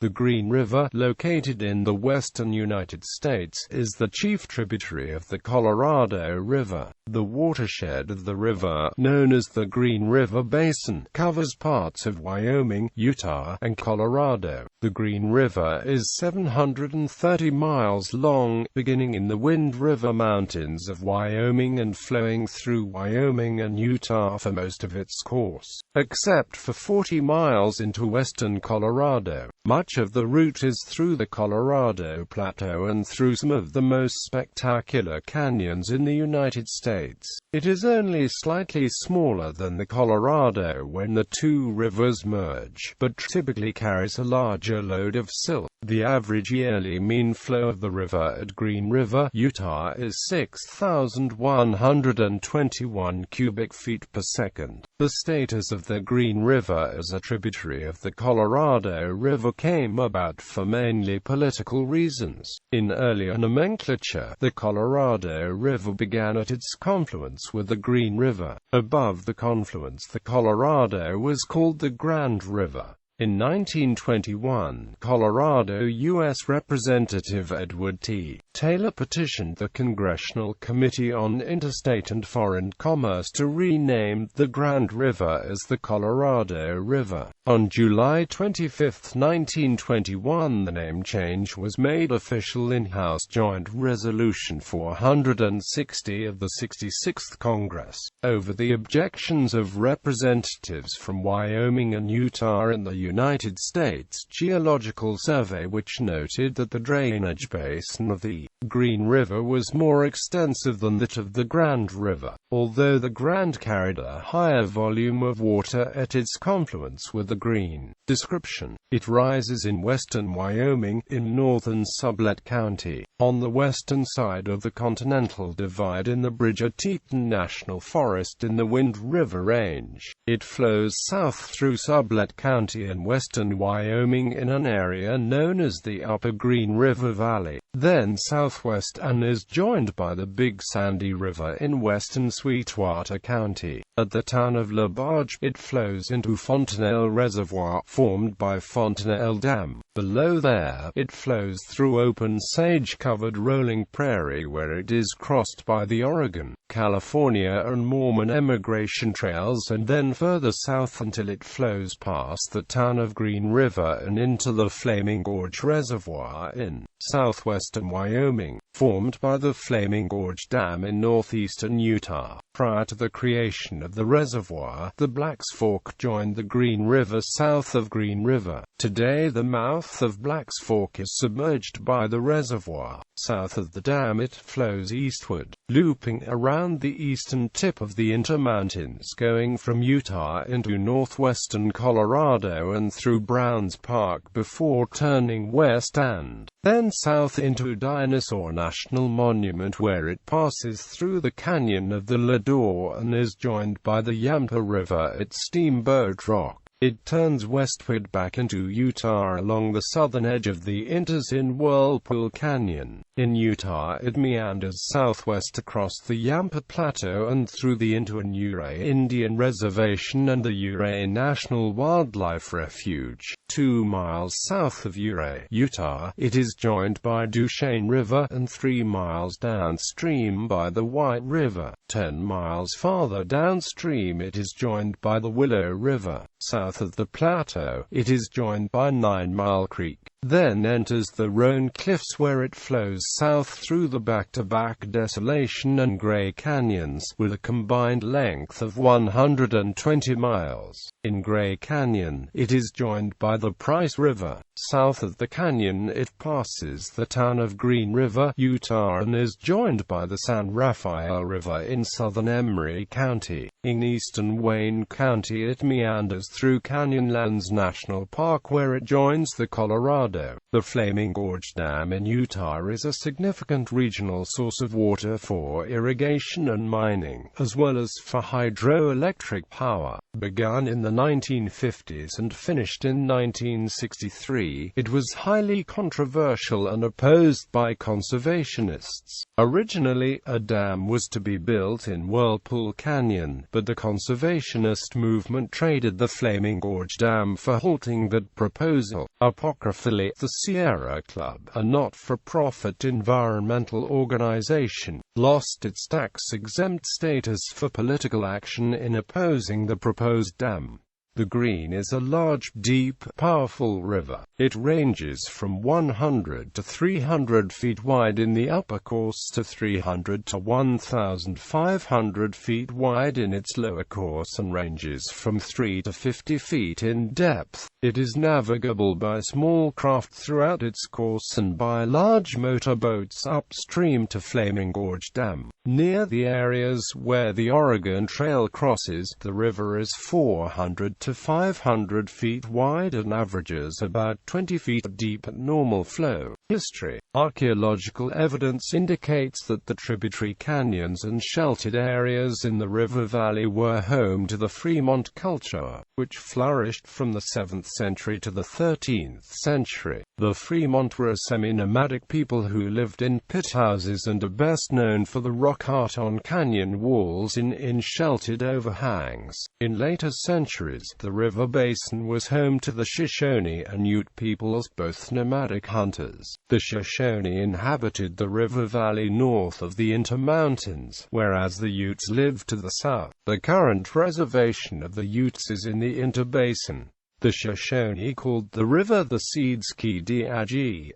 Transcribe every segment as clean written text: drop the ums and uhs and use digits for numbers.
The Green River, located in the western United States, is the chief tributary of the Colorado River. The watershed of the river, known as the Green River Basin, covers parts of Wyoming, Utah, and Colorado. The Green River is 730 miles long, beginning in the Wind River Mountains of Wyoming and flowing through Wyoming and Utah for most of its course, except for 40 miles into western Colorado. Much of the route is through the Colorado Plateau and through some of the most spectacular canyons in the United States. It is only slightly smaller than the Colorado when the two rivers merge, but typically carries a larger load of silt. The average yearly mean flow of the river at Green River, Utah is 6,121 cubic feet per second. The status of the Green River as a tributary of the Colorado River came about for mainly political reasons. In earlier nomenclature, the Colorado River began at its confluence with the Green River. Above the confluence, the Colorado was called the Grand River. In 1921, Colorado U.S. Representative Edward T. Taylor petitioned the Congressional Committee on Interstate and Foreign Commerce to rename the Grand River as the Colorado River. On July 25, 1921, the name change was made official in House Joint Resolution 460 of the 66th Congress. Over the objections of representatives from Wyoming and Utah and the United States Geological Survey, which noted that the drainage basin of the Green River was more extensive than that of the Grand River, although the Grand carried a higher volume of water at its confluence with the Green. Description: it rises in western Wyoming, in northern Sublette County, on the western side of the Continental Divide in the Bridger-Teton National Forest in the Wind River Range. It flows south through Sublette County and western Wyoming in an area known as the Upper Green River Valley, then southwest, and is joined by the Big Sandy River in western Sweetwater County. At the town of La Barge, it flows into Fontenelle Reservoir, formed by Fontenelle Dam. Below there, it flows through open sage-covered rolling prairie where it is crossed by the Oregon, California and Mormon Emigration Trails, and then further south until it flows past the town of Green River and into the Flaming Gorge Reservoir in southwestern Wyoming, formed by the Flaming Gorge Dam in northeastern Utah. Prior to the creation of the reservoir, the Blacks Fork joined the Green River south of Green River. Today the mouth of Blacks Fork is submerged by the reservoir. South of the dam it flows eastward, looping around the eastern tip of the Intermountains, going from Utah into northwestern Colorado and through Browns Park before turning west and then south into Dinosaur National Monument, where it passes through the canyon of the Lador and is joined by the Yampa River at Steamboat Rock. It turns westward back into Utah along the southern edge of the Inters in Whirlpool Canyon. In Utah it meanders southwest across the Yampa Plateau and through the Intuan-Ouray Indian Reservation and the Ouray National Wildlife Refuge. 2 miles south of Ouray, Utah, it is joined by Duchesne River, and 3 miles downstream by the White River. 10 miles farther downstream it is joined by the Willow River. South of the plateau, it is joined by 9 Mile Creek, then enters the Roan Cliffs where it flows south through the back-to-back Desolation and Gray Canyons, with a combined length of 120 miles. In Gray Canyon, it is joined by the Price River. South of the canyon it passes the town of Green River, Utah, and is joined by the San Rafael River in southern Emery County. In eastern Wayne County it meanders through Canyonlands National Park where it joins the Colorado. The Flaming Gorge Dam in Utah is a significant regional source of water for irrigation and mining, as well as for hydroelectric power. Begun in the 1950s and finished in 1963, it was highly controversial and opposed by conservationists. Originally, a dam was to be built in Whirlpool Canyon, but the conservationist movement traded the Flaming Gorge Dam for halting that proposal. Apocryphally, the Sierra Club, a not-for-profit environmental organization, lost its tax-exempt status for political action in opposing the proposed dam. The Green is a large, deep, powerful river. It ranges from 100 to 300 feet wide in the upper course to 300 to 1,500 feet wide in its lower course and ranges from 3 to 50 feet in depth. It is navigable by small craft throughout its course and by large motorboats upstream to Flaming Gorge Dam. Near the areas where the Oregon Trail crosses, the river is 400 to 500 feet wide and averages about 20 feet deep at normal flow. History. Archaeological evidence indicates that the tributary canyons and sheltered areas in the river valley were home to the Fremont culture, which flourished from the 7th century to the 13th century. The Fremont were a semi-nomadic people who lived in pit houses and are best known for the rock art on canyon walls in sheltered overhangs. In later centuries, the river basin was home to the Shoshone and Ute peoples, both nomadic hunters. The Shoshone inhabited the river valley north of the Intermountains, whereas the Utes lived to the south. The current reservation of the Utes is in the Interbasin. The Shoshone called the river the Sidsquidi,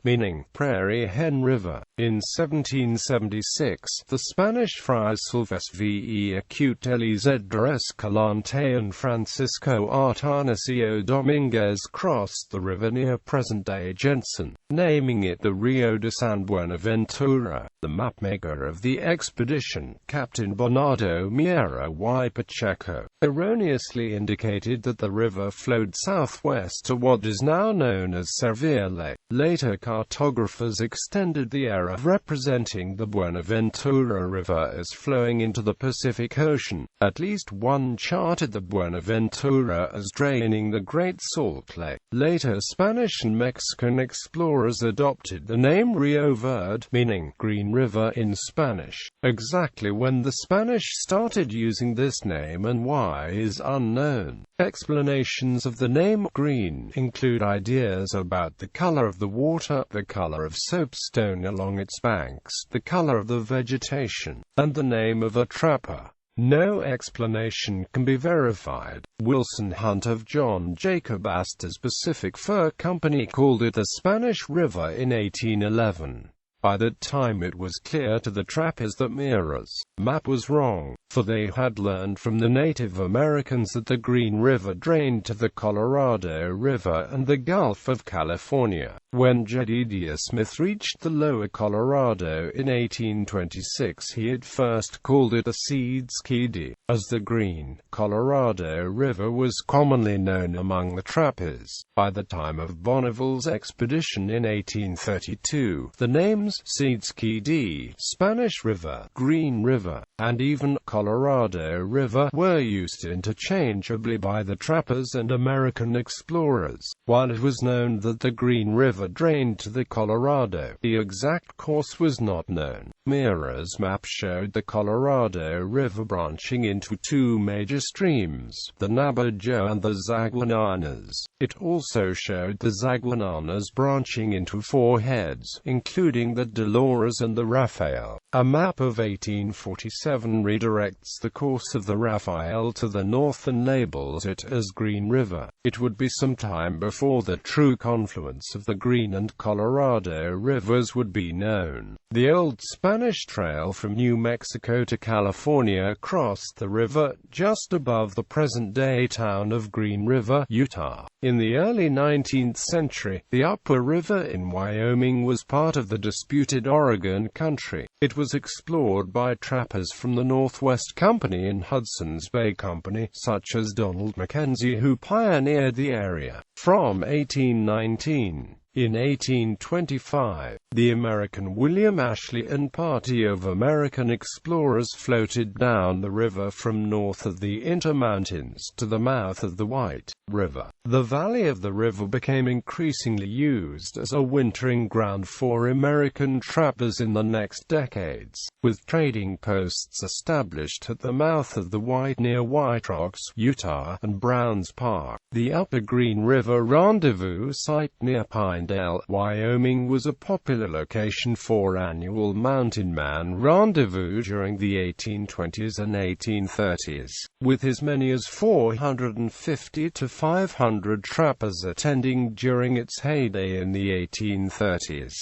meaning Prairie Hen River. In 1776, the Spanish friars Silvestre Acute Eliezer de Escalante and Francisco Artanacio Dominguez crossed the river near present-day Jensen, naming it the Rio de San Buenaventura. The mapmaker of the expedition, Captain Bernardo Miera y Pacheco, erroneously indicated that the river flowed southwest to what is now known as Sevier Lake. Later cartographers extended the era, representing the Buenaventura River as flowing into the Pacific Ocean. At least one charted the Buenaventura as draining the Great Salt Lake. Later Spanish and Mexican explorers adopted the name Rio Verde, meaning Green River in Spanish. Exactly when the Spanish started using this name and why is unknown. Explanations of the name green include ideas about the color of the water, the color of soapstone along its banks, the color of the vegetation, and the name of a trapper. No explanation can be verified. Wilson Hunt of John Jacob Astor's Pacific Fur Company called it the Spanish River in 1811. By that time it was clear to the trappers that Miera's map was wrong, for they had learned from the Native Americans that the Green River drained to the Colorado River and the Gulf of California. When Jedediah Smith reached the lower Colorado in 1826, he at first called it the Sidsquidi, as the Green Colorado River was commonly known among the trappers. By the time of Bonneville's expedition in 1832, the names Sidsquidi, Spanish River, Green River, and even Colorado River were used interchangeably by the trappers and American explorers. While it was known that the Green River drained to the Colorado, the exact course was not known. Miera's map showed the Colorado River branching into two major streams, the Navajo and the Zaguananas. It also showed the Zaguananas branching into four heads, including the Dolores and the Raphael. A map of 1847 redirects the course of the Raphael to the north and labels it as Green River. It would be some time before the true confluence of the Green and Colorado rivers would be known. The old Spanish Trail from New Mexico to California crossed the river just above the present-day town of Green River, Utah. In the early 19th century, the upper river in Wyoming was part of the disputed Oregon Country. It was explored by trappers from the Northwest Company and Hudson's Bay Company, such as Donald Mackenzie, who pioneered the area. From 1819 In 1825, the American William Ashley and party of American explorers floated down the river from north of the Intermountains to the mouth of the White River. The valley of the river became increasingly used as a wintering ground for American trappers in the next decades, with trading posts established at the mouth of the White near White Rocks, Utah, and Browns Park. The Upper Green River Rendezvous site near Pinedale, Wyoming was a popular location for annual Mountain Man Rendezvous during the 1820s and 1830s, with as many as 450 to 500 trappers attending during its heyday in the 1830s.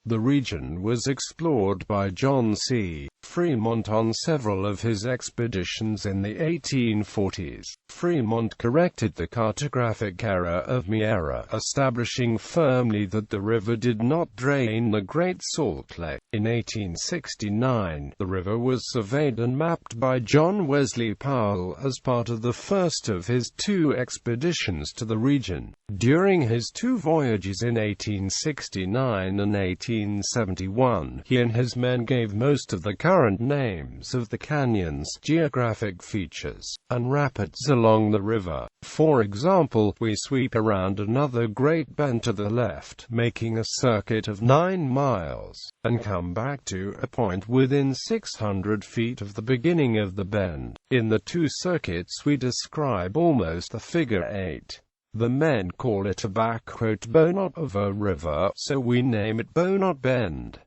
The region was explored by John C. Fremont on several of his expeditions in the 1840s. Fremont corrected the cartographic error of Miera, establishing firmly that the river did not drain the Great Salt Lake. In 1869, the river was surveyed and mapped by John Wesley Powell as part of the first of his two expeditions to the region. During his two voyages in 1869 and 1871, he and his men gave most of the current names of the canyons, geographic features, and rapids along the river. For example, we sweep around another great bend to the left, making a circuit of 9 miles, and come back to a point within 600 feet of the beginning of the bend. In the two circuits we describe almost a figure 8. The men call it a bowknot of a river, so we name it Bowknot Bend.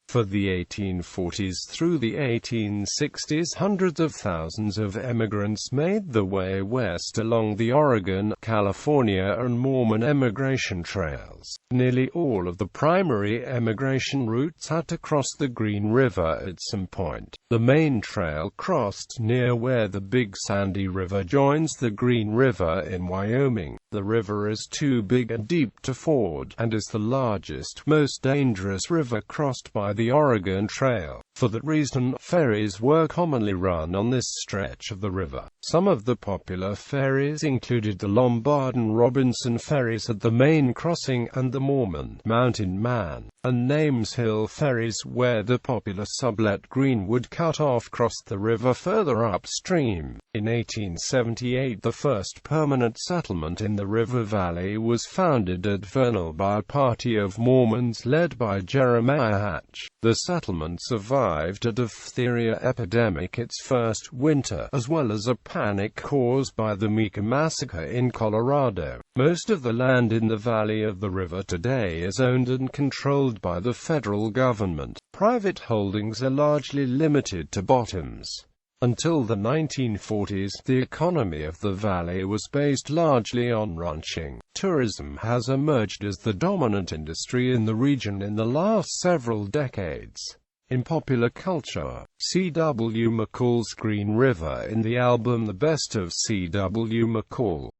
For the 1840s through the 1860s, hundreds of thousands of emigrants made the way west along the Oregon, California, and Mormon emigration trails. Nearly all of the primary emigration routes had to cross the Green River at some point. The main trail crossed near where the Big Sandy River joins the Green River in Wyoming. The river is too big and deep to ford, and is the largest, most dangerous river crossed by the Oregon Trail. For that reason, ferries were commonly run on this stretch of the river. Some of the popular ferries included the Lombard and Robinson ferries at the main crossing, and the Mormon, Mountain Man, and Names Hill ferries where the popular sublet Greenwood Cutoff crossed the river further upstream. In 1878, the first permanent settlement in the river valley was founded at Vernal by a party of Mormons led by Jeremiah Hatch. The settlement survived a diphtheria epidemic its first winter, as well as a panic caused by the Meeker massacre in Colorado. Most of the land in the valley of the river today is owned and controlled by the federal government. Private holdings are largely limited to bottoms. Until the 1940s, the economy of the valley was based largely on ranching. Tourism has emerged as the dominant industry in the region in the last several decades. In popular culture, C.W. McCall's Green River in the album The Best of C.W. McCall